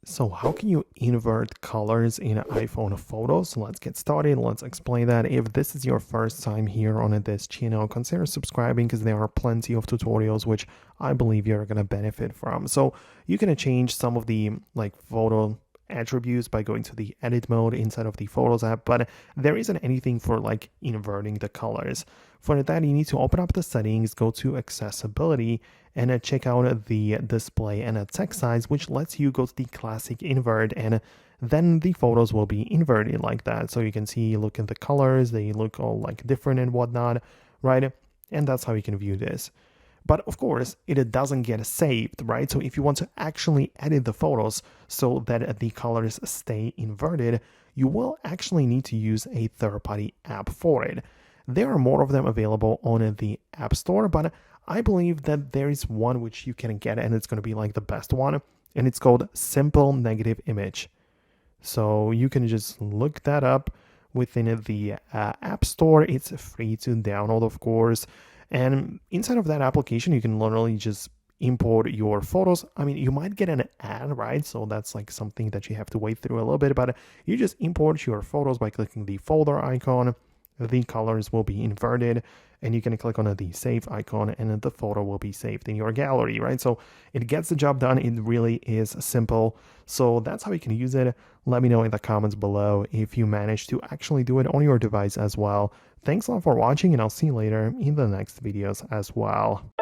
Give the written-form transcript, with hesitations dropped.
So how can you invert colors in iPhone photos? Let's get started. Let's explain that. If this is your first time here on this channel, consider subscribing because there are plenty of tutorials which I believe you're going to benefit from. So you can change some of the photo attributes by going to the edit mode inside of the Photos app, but there isn't anything for inverting the colors. For that, you need to open up the settings, go to accessibility, and check out the display and a text size, which lets you go to the classic invert, and then the photos will be inverted like that. So you can see, look at the colors, they look all different and whatnot, right? And that's how you can view this. But of course, it doesn't get saved, right? So if you want to actually edit the photos so that the colors stay inverted, you will actually need to use a third-party app for it. There are more of them available on the App Store, but I believe that there is one which you can get and it's going to be the best one, and it's called Simple Negative Image. So you can just look that up within the App Store. It's free to download, of course. And inside of that application, you can literally just import your photos. I mean, you might get an ad, right? So that's something that you have to wait through a little bit, but you just import your photos by clicking the folder icon. The colors will be inverted, and you can click on the save icon and the photo will be saved in your gallery, right? So it gets the job done. It really is simple. So that's how you can use it. Let me know in the comments below if you manage to actually do it on your device as well. Thanks a lot for watching, and I'll see you later in the next videos as well.